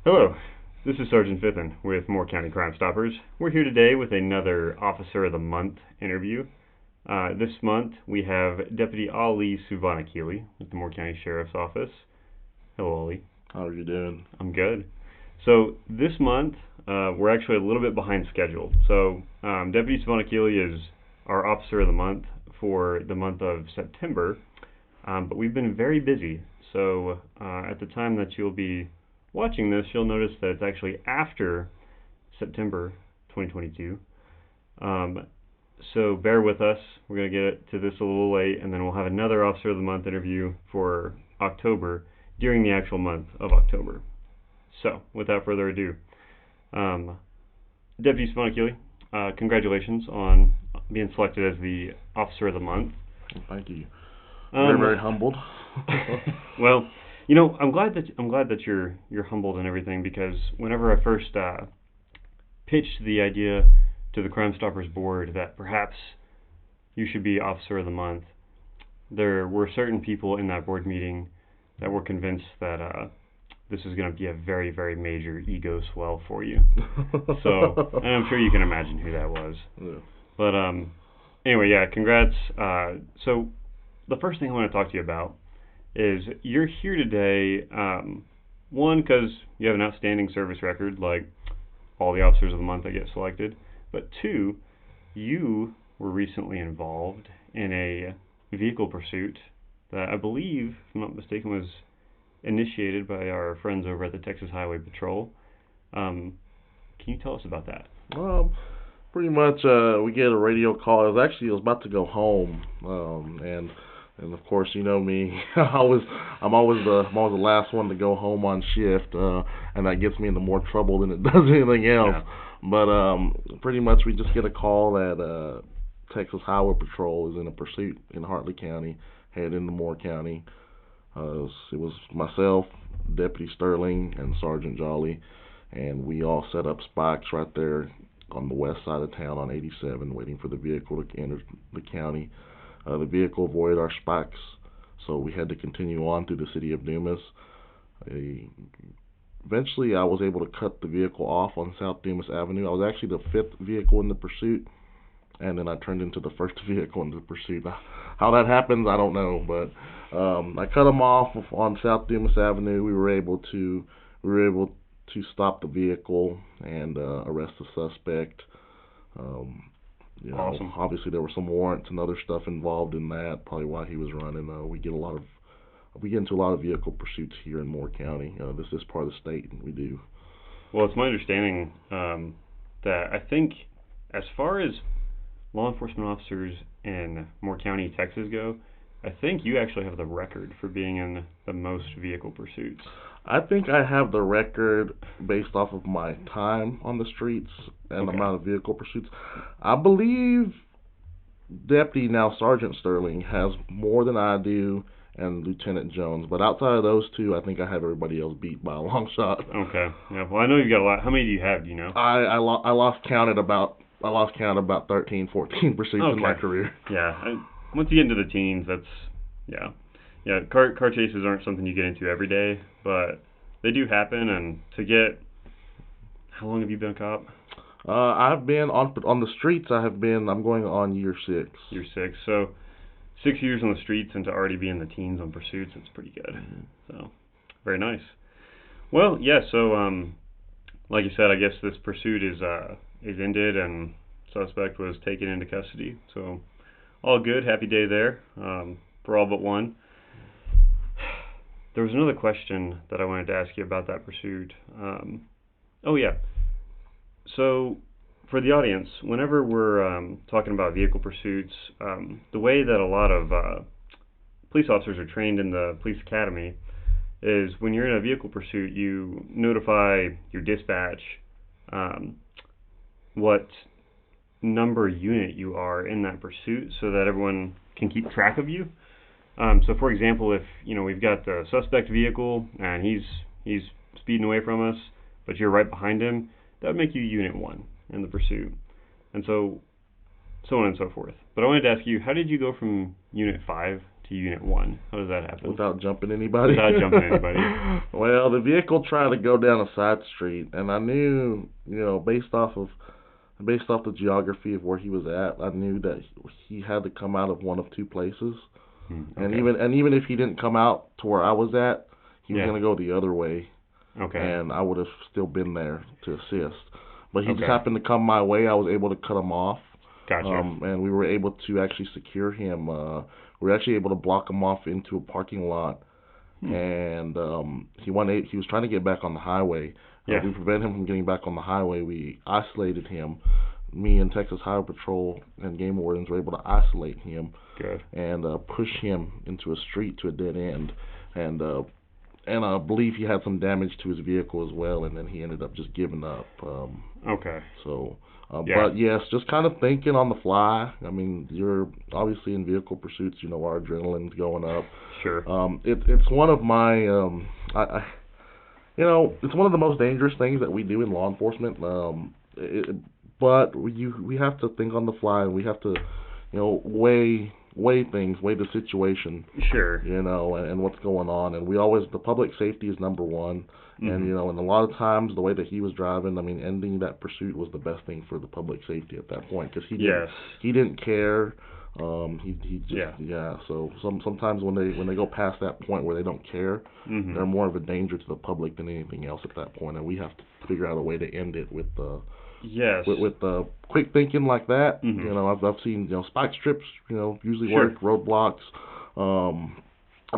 Hello, this is Sergeant Fithen with Moore County Crime Stoppers. We're here today with another Officer of the Month interview. This month we have Deputy Ali Souvannakhily with the Moore County Sheriff's Office. Hello, Ali. How are you doing? I'm good. So this month we're actually a little bit behind schedule. So Deputy Souvannakhily is our Officer of the Month for the month of September, but we've been very busy. So at the time that you'll be watching this, you'll notice that it's actually after September 2022. So bear with us. We're going to get to this a little late, and then we'll have another Officer of the Month interview for October during the actual month of October. So without further ado, Deputy Souvannakhily, congratulations on being selected as the Officer of the Month. Thank you. Very humbled. Well, you know, I'm glad that you're humbled and everything, because whenever I first pitched the idea to the Crime Stoppers board that perhaps you should be Officer of the Month, there were certain people in that board meeting that were convinced that this is going to be a very, very major ego swell for you. So, and I'm sure you can imagine who that was. Yeah. But anyway, yeah, congrats. So the first thing I want to talk to you about is you're here today, one, because you have an outstanding service record, like all the Officers of the Month that get selected, but two, you were recently involved in a vehicle pursuit that I believe, if I'm not mistaken, was initiated by our friends over at the Texas Highway Patrol. Can you tell us about that? Pretty much, we get a radio call. I was about to go home, and of course, you know me. I'm always the last one to go home on shift, and that gets me into more trouble than it does anything else. Yeah. But pretty much, we just get a call that Texas Highway Patrol is in a pursuit in Hartley County, headed into Moore County. It was myself, Deputy Sterling, and Sergeant Jolly, and we all set up spikes right there on the west side of town on 87, waiting for the vehicle to enter the county. The vehicle avoided our spikes, so we had to continue on through the city of Dumas. Eventually, I was able to cut the vehicle off on South Dumas Avenue. I was actually the fifth vehicle in the pursuit, and then I turned into the first vehicle in the pursuit. How that happens, I don't know, but I cut them off on South Dumas Avenue. We were able to stop the vehicle and arrest the suspect. Awesome. Obviously, there were some warrants and other stuff involved in that. Probably why he was running. We get into a lot of vehicle pursuits here in Moore County. This is part of the state, and we do. Well, it's my understanding that I think, as far as law enforcement officers in Moore County, Texas go, I think you actually have the record for being in the most vehicle pursuits. I think I have the record based off of my time on the streets and the amount of vehicle pursuits. I believe Deputy, now Sergeant Sterling, has more than I do, and Lieutenant Jones. But outside of those two, I think I have everybody else beat by a long shot. Okay. Yeah. Well, I know you've got a lot. How many do you have? Do you know? I lost count at about 13, 14 pursuits in my career. Yeah. Once you get into the teens, that's car chases aren't something you get into every day, but they do happen. And to get, how long have you been a cop? I've been on the streets. I'm going on year 6. Year 6. So 6 years on the streets, and to already be in the teens on pursuits, it's pretty good. Mm-hmm. So very nice. Well, yeah. So like you said, I guess this pursuit is ended, and suspect was taken into custody. So all good, happy day there for all but one. There was another question that I wanted to ask you about that pursuit. So for the audience, whenever we're talking about vehicle pursuits, the way that a lot of police officers are trained in the police academy is when you're in a vehicle pursuit, you notify your dispatch what number unit you are in that pursuit, so that everyone can keep track of you. So for example, if we've got the suspect vehicle and he's speeding away from us, but you're right behind him, that would make you unit 1 in the pursuit, and so on and so forth. But I wanted to ask you, how did you go from unit 5 to Unit 1? How does that happen? Without jumping anybody? Without jumping anybody. Well, the vehicle tried to go down a side street, and I knew, based off the geography of where he was at, I knew that he had to come out of one of two places. Okay. And even if he didn't come out to where I was at, he was Yeah. going to go the other way. Okay. And I would have still been there to assist. But he Okay. just happened to come my way. I was able to cut him off. Gotcha. And we were able to actually secure him. We were actually able to block him off into a parking lot. And he was trying to get back on the highway. Yeah. We prevented him from getting back on the highway. We isolated him. Me and Texas Highway Patrol and game wardens were able to isolate him. Good. And push him into a street to a dead end. And I believe he had some damage to his vehicle as well, and then he ended up just giving up. Okay. So, Yeah. but yes, just kind of thinking on the fly. I mean, you're obviously in vehicle pursuits. Our adrenaline's going up. Sure. It's one of my, it's one of the most dangerous things that we do in law enforcement. But we have to think on the fly, and we have to, weigh things, weigh the situation. Sure. And what's going on. And the public safety is number one. Mm-hmm. And, and a lot of times the way that he was driving, I mean, ending that pursuit was the best thing for the public safety at that point, because he didn't care. He just, so sometimes when they go past that point where they don't care, mm-hmm. they're more of a danger to the public than anything else at that point. And we have to figure out a way to end it with with quick thinking like that. Mm-hmm. I've seen spike strips usually Sure. work, roadblocks.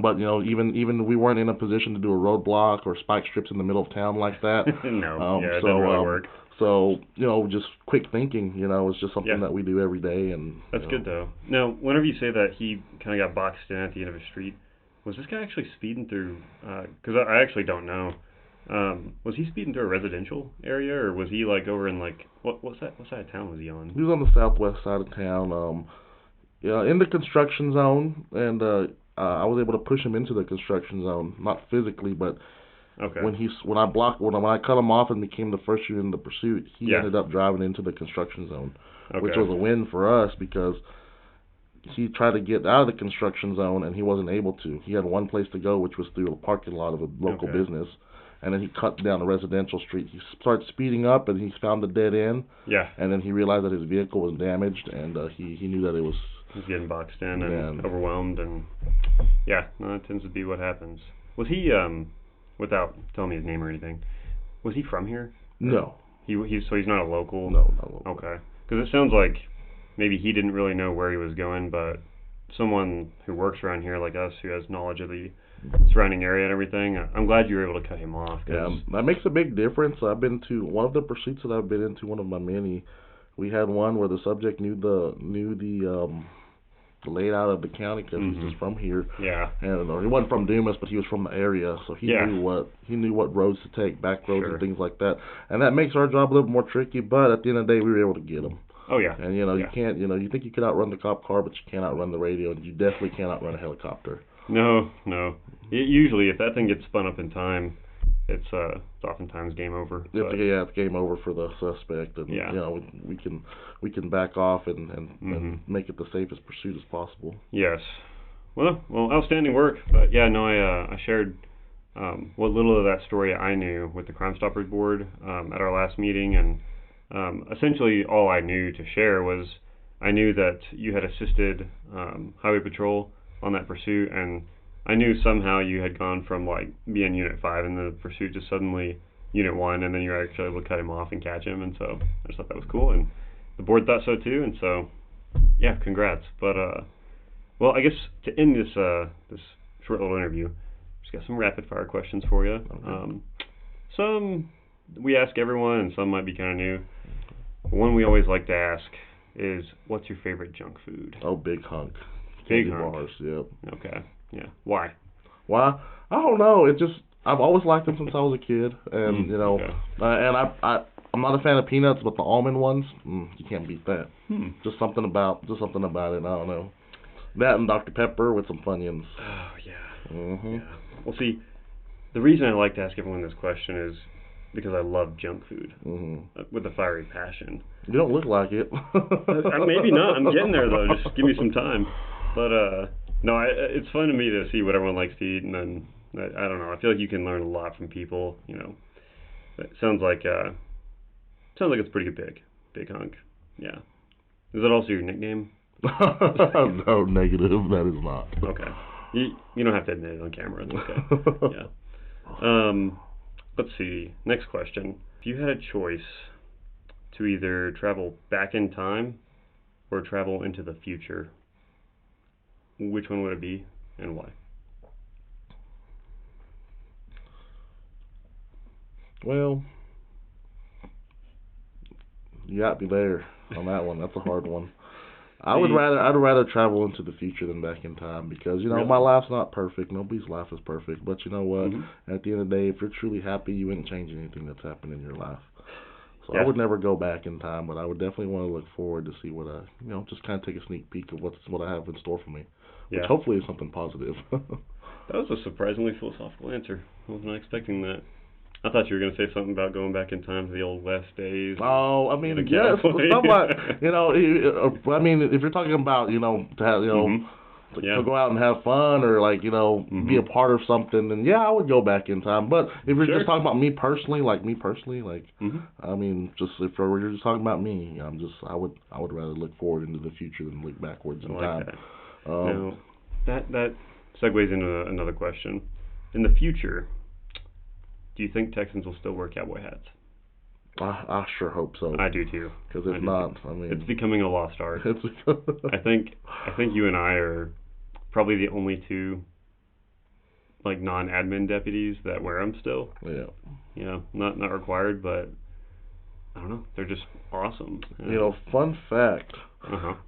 But even we weren't in a position to do a roadblock or spike strips in the middle of town like that. No, it doesn't really work. So just quick thinking, is just something that we do every day. And that's good though. Now, whenever you say that he kind of got boxed in at the end of a street, was this guy actually speeding through? Because I actually don't know. Was he speeding through a residential area, or was he like over in like what side of town was he on? He was on the southwest side of town, in the construction zone, and I was able to push him into the construction zone, not physically, but okay. when I cut him off and became the first unit in the pursuit, he ended up driving into the construction zone, which was a win for us because he tried to get out of the construction zone and he wasn't able to. He had one place to go, which was through a parking lot of a local business. And then he cut down a residential street. He started speeding up, and he found the dead end. Yeah. And then he realized that his vehicle was damaged, and he knew that it was... He was getting boxed in and overwhelmed, and... Yeah, no, that tends to be what happens. Was he, without telling me his name or anything, was he from here? No. So he's not a local? No, not local. Okay. Because it sounds like maybe he didn't really know where he was going, but someone who works around here like us, who has knowledge of the surrounding area and everything, I'm glad you were able to cut him off. Yeah, that makes a big difference. I've been to one of the pursuits that I've been into, one of my many. We had one where the subject knew the layout of the county because he's just from here. Yeah. And he wasn't from Dumas, but he was from the area, so he knew what roads to take, back roads and things like that. And that makes our job a little more tricky. But at the end of the day, we were able to get him. Oh yeah. And you can't, you think you could outrun the cop car, but you can't outrun the radio, and you definitely can't outrun a helicopter. No. Usually, if that thing gets spun up in time, it's oftentimes game over. It's game over for the suspect, and we can back off and make it the safest pursuit as possible. Yes. Well, outstanding work. But I shared what little of that story I knew with the Crime Stoppers Board at our last meeting, and essentially all I knew to share was I knew that you had assisted Highway Patrol on that pursuit, and I knew somehow you had gone from like being Unit 5 in the pursuit to suddenly Unit 1, and then you were actually able to cut him off and catch him, and so I just thought that was cool, and the board thought so too, and so congrats. But I guess to end this short little interview, just got some rapid fire questions for you. Okay. Some we ask everyone, and some might be kind of new. One we always like to ask is, what's your favorite junk food? Oh, Big Hunk. Big Hunk. Bars, yep. Okay. Yeah. Why? I don't know. I've always liked them since I was a kid, and and I'm not a fan of peanuts, but the almond ones, you can't beat that. Just something about it. I don't know. That and Dr. Pepper with some Funyuns. Oh yeah. Mm-hmm. Yeah. Well, see, the reason I like to ask everyone this question is because I love junk food with a fiery passion. You don't look like it. Maybe not. I'm getting there though. Just give me some time. But No, it's fun to me to see what everyone likes to eat, and then I don't know. I feel like you can learn a lot from people. It sounds like it's pretty big hunk. Yeah. Is that also your nickname? No, negative. That is not. Okay. You don't have to admit it on camera. It's okay. Yeah. Let's see. Next question. If you had a choice to either travel back in time or travel into the future, which one would it be and why? Well, you got me there on that one. That's a hard one. I'd rather travel into the future than back in time because Really? my life's not perfect. Nobody's life is perfect. But you know what? Mm-hmm. At the end of the day, if you're truly happy, you wouldn't change anything that's happened in your life. So Yeah. I would never go back in time, but I would definitely want to look forward to see what just kind of take a sneak peek of what I have in store for me, which hopefully is something positive. That was a surprisingly philosophical answer. I was not expecting that. I thought you were going to say something about going back in time to the old West days. Oh, I mean, yes, somewhat. I mean, if you're talking about, to have, to go out and have fun or be a part of something, then I would go back in time. But if you're just talking about me personally, I mean, just if you're just talking about me, I would rather look forward into the future than look backwards in time. That segues into another question. In the future, do you think Texans will still wear cowboy hats? I sure hope so. I do too. Because if not, I mean, it's becoming a lost art. I think you and I are probably the only two non-admin deputies that wear them still. Yeah. Not required, but I don't know. They're just awesome. Fun fact.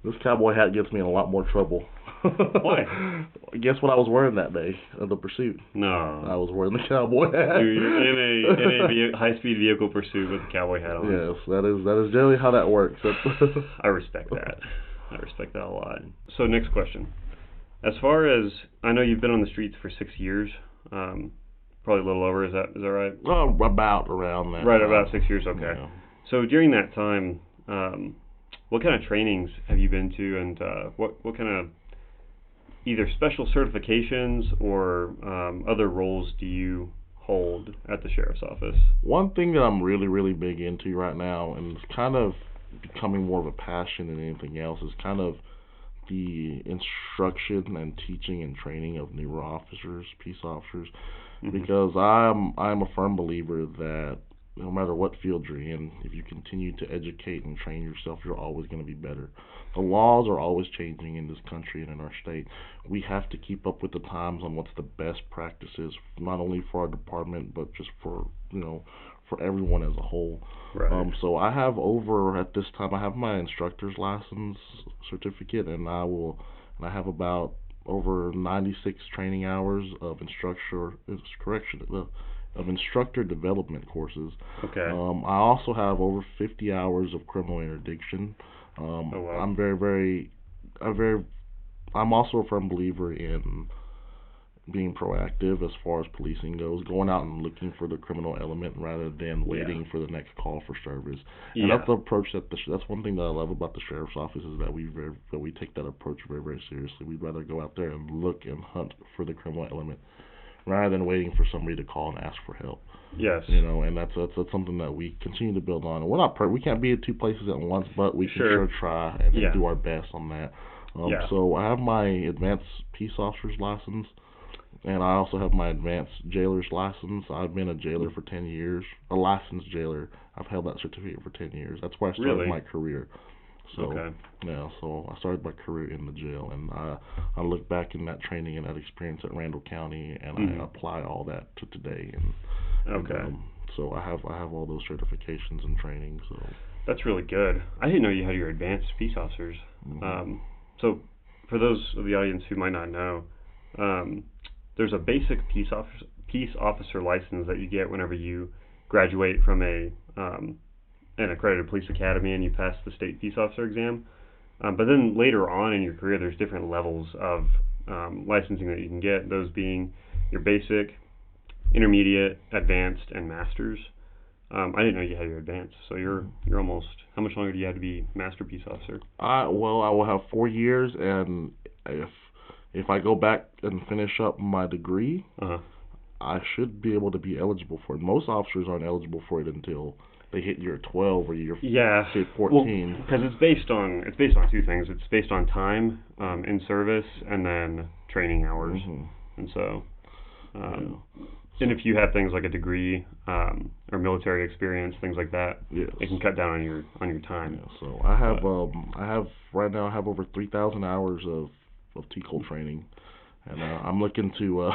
This cowboy hat gets me in a lot more trouble. Why? Guess what I was wearing that day of the pursuit? No. I was wearing the cowboy hat. You're in a high-speed vehicle pursuit with a cowboy hat on. Yes, that is generally how that works. I respect that. I respect that a lot. So next question. As far as I know, you've been on the streets for 6 years. Probably a little over. Is that right? Oh, about around that. Right, about 6 years. Okay. Yeah. So during that time, what kind of trainings have you been to, and what kind of either special certifications or other roles do you hold at the sheriff's office? One thing that I'm really, really big into right now, and it's kind of becoming more of a passion than anything else, is kind of the instruction and teaching and training of newer officers, peace officers, because I'm a firm believer that no matter what field you're in, if you continue to educate and train yourself, you're always going to be better. The laws are always changing in this country and in our state. We have to keep up with the times on what's the best practices, not only for our department, but just for everyone as a whole. Right. So I have at this time, I have my instructor's license certificate, and I have about over 96 training hours of instructor development courses. Okay. I also have over 50 hours of criminal interdiction. Oh, wow. I'm also a firm believer in being proactive as far as policing goes, going out and looking for the criminal element rather than waiting for the next call for service. And that's the approach that's one thing that I love about the sheriff's office is that we take that approach very, very seriously. We'd rather go out there and look and hunt for the criminal element rather than waiting for somebody to call and ask for help. Yes. And that's something that we continue to build on. And we're not we can't be at two places at once, but we can sure try and do our best on that. So I have my advanced peace officer's license, and I also have my advanced jailer's license. I've been a jailer for 10 years, a licensed jailer. I've held that certificate for 10 years. That's where I started my career. So so I started my career in the jail, and I look back in that training and that experience at Randall County, and I apply all that to today. And so I have all those certifications and training. So that's really good. I didn't know you had your advanced peace officers. So for those of the audience who might not know, there's a basic peace officer license that you get whenever you graduate from an accredited police academy and you pass the state peace officer exam. But then later on in your career, there's different levels of licensing that you can get, those being your basic, intermediate, advanced, and masters. I didn't know you had your advanced, so you're almost. How much longer do you have to be master peace officer? I will have 4 years, and if I go back and finish up my degree, Uh-huh. I should be able to be eligible for it. Most officers aren't eligible for it until they hit year 12 or year say 14. Because it's based on two things. It's based on time in service and then training hours. Mm-hmm. And so, and if you have things like a degree or military experience, things like that, yes, it can cut down on your time. Yeah, so I have right now I have over 3,000 hours of TCOL training. And I'm looking to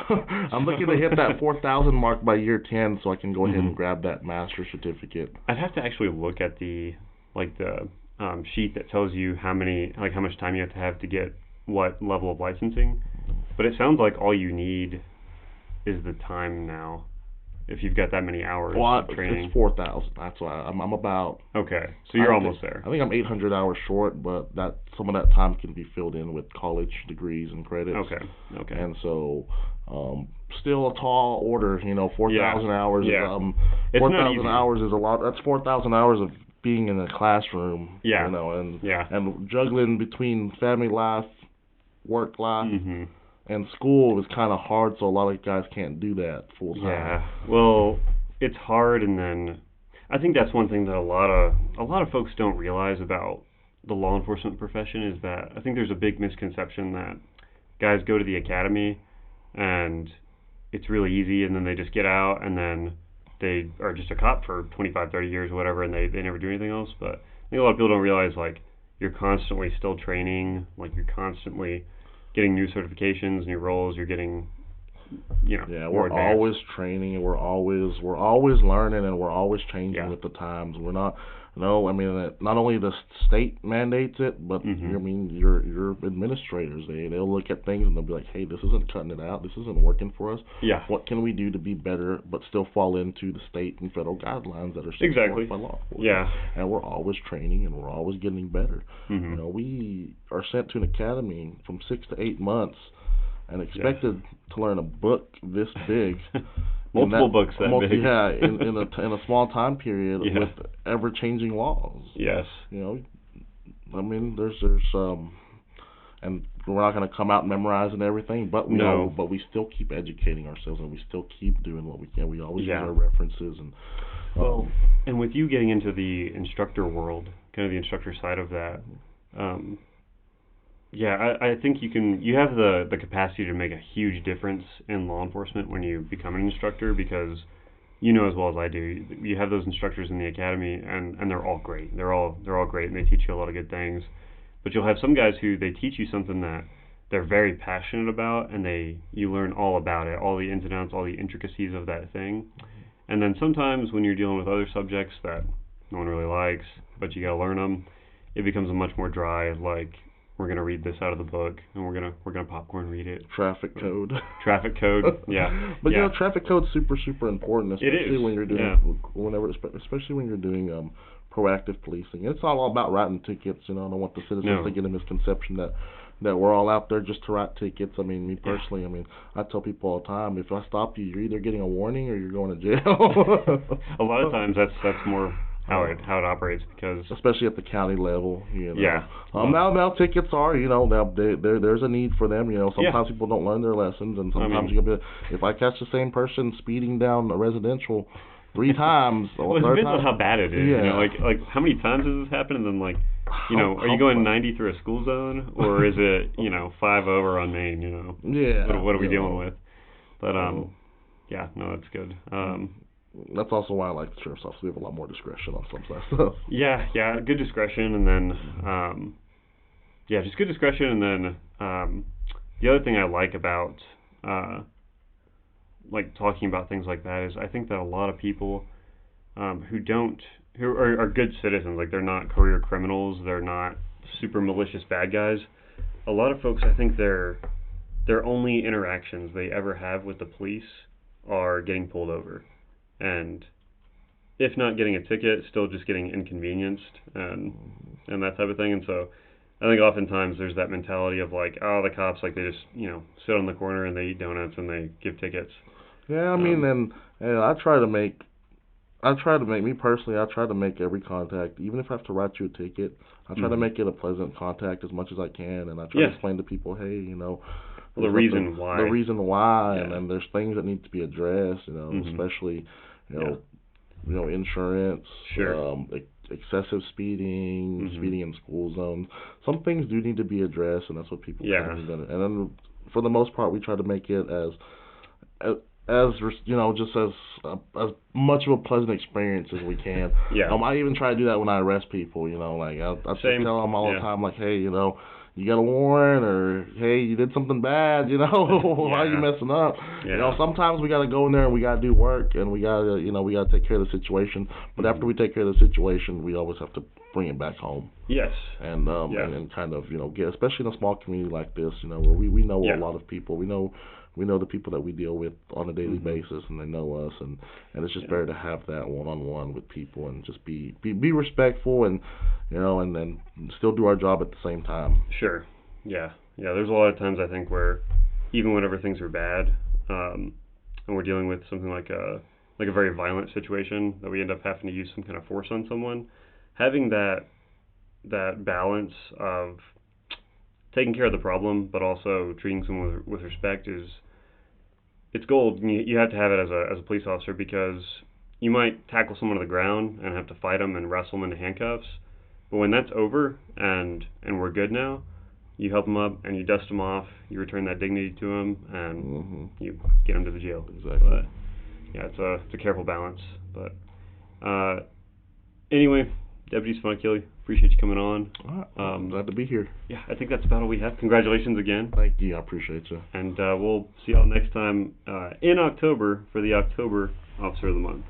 hit that 4,000 mark by year 10, so I can go ahead and grab that master's certificate. I'd have to actually look at the sheet that tells you how much time you have to get what level of licensing. But it sounds like all you need is the time now. If you've got that many hours of training. It's 4,000. That's why I'm about. Okay, so you're almost there. I think I'm 800 hours short, but that some of that time can be filled in with college degrees and credits. Okay. And so, still a tall order. 4,000 hours. Yeah. 4,000 hours is a lot. That's 4,000 hours of being in a classroom. Yeah. And juggling between family life, work life. Mm-hmm. And school is kind of hard, so a lot of guys can't do that full time. Yeah, well, it's hard, and then I think that's one thing that a lot of folks don't realize about the law enforcement profession is that I think there's a big misconception that guys go to the academy and it's really easy, and then they just get out, and then they are just a cop for 25, 30 years or whatever, and they never do anything else. But I think a lot of people don't realize, like, you're constantly still training, like, you're constantly getting new certifications, new roles. You're getting, Yeah, we're always training, and we're always learning, and we're always changing with the times. We're not. No, I mean, not only the state mandates it, but your administrators, they'll look at things and they'll be like, hey, this isn't cutting it out. This isn't working for us. Yeah. What can we do to be better, but still fall into the state and federal guidelines that are set forth by law? Yeah. And we're always training, and we're always getting better. Mm-hmm. We are sent to an academy from 6 to 8 months and expected to learn a book this big. Multiple books that big. Yeah, in a small time period with ever-changing laws. Yes. I mean, there's and we're not going to come out memorizing everything, but we still keep educating ourselves, and we still keep doing what we can. We always use our references and. And with you getting into the instructor world, kind of the instructor side of that, I think you have the capacity to make a huge difference in law enforcement when you become an instructor, because as well as I do, you have those instructors in the academy, and they're all great. They're all great, and they teach you a lot of good things. But you'll have some guys who they teach you something that they're very passionate about, and you learn all about it, all the ins and outs, all the intricacies of that thing. And then sometimes when you're dealing with other subjects that no one really likes, but you got to learn them, it becomes a much more dry, like, we're gonna read this out of the book, and we're gonna popcorn read it. Traffic code, yeah. But traffic code's super important, especially when you're doing especially when you're doing proactive policing. It's not all about writing tickets. I don't want the citizens to get a misconception that we're all out there just to write tickets. I mean, me personally, I tell people all the time, if I stop you, you're either getting a warning or you're going to jail. A lot of times that's more how it operates, because especially at the county level, now tickets are, there's a need for them. Sometimes people don't learn their lessons, and sometimes if I catch the same person speeding down a residential 3 times, well, it depends on how bad it is. Like how many times has this happened, and then are you going 90 through a school zone, or is it 5 over on Main? What are we dealing with? But that's good. That's also why I like the sheriff's office. We have a lot more discretion on some stuff. Yeah, good discretion, and then just good discretion, and then the other thing I like about like talking about things like that is I think that a lot of people who are good citizens, like they're not career criminals, they're not super malicious bad guys. A lot of folks, I think their only interactions they ever have with the police are getting pulled over. And if not getting a ticket, still just getting inconvenienced and that type of thing. And so I think oftentimes there's that mentality of like, the cops, like they just, sit on the corner and they eat donuts and they give tickets. Yeah, I mean, and I try to make every contact, even if I have to write you a ticket, I try to make it a pleasant contact as much as I can, and I try to explain to people, hey, the reason why. The reason why, Yeah. and then there's things that need to be addressed, especially, insurance, Sure. Excessive speeding, speeding in school zones. Some things do need to be addressed, and that's what people kind of do. And then, for the most part, we try to make it as just as much of a pleasant experience as we can. I even try to do that when I arrest people. I tell them all the time, like, hey, you got a warrant, or hey, you did something bad, why are you messing up? Sometimes we gotta go in there and we gotta do work, and we gotta take care of the situation. But after we take care of the situation, we always have to bring it back home. Yes. And kind of get, especially in a small community like this, where we know a lot of people. We know the people that we deal with on a daily basis, and they know us, and it's just better to have that one-on-one with people and just be respectful, and and then still do our job at the same time. Sure. Yeah. There's a lot of times I think where even whenever things are bad, and we're dealing with something like a very violent situation that we end up having to use some kind of force on someone, having that balance of taking care of the problem but also treating someone with respect it's gold. You have to have it as a police officer, because you might tackle someone to the ground and have to fight them and wrestle them into handcuffs, but when that's over and we're good now, you help them up and you dust them off, you return that dignity to them, and you get them to the jail. Exactly. But yeah, it's a careful balance. But anyway, Deputy Souvannakhily, appreciate you coming on. All right. Glad to be here. Yeah, I think that's about all we have. Congratulations again. Thank you. I appreciate you. And we'll see y'all next time in October for the October Officer of the Month.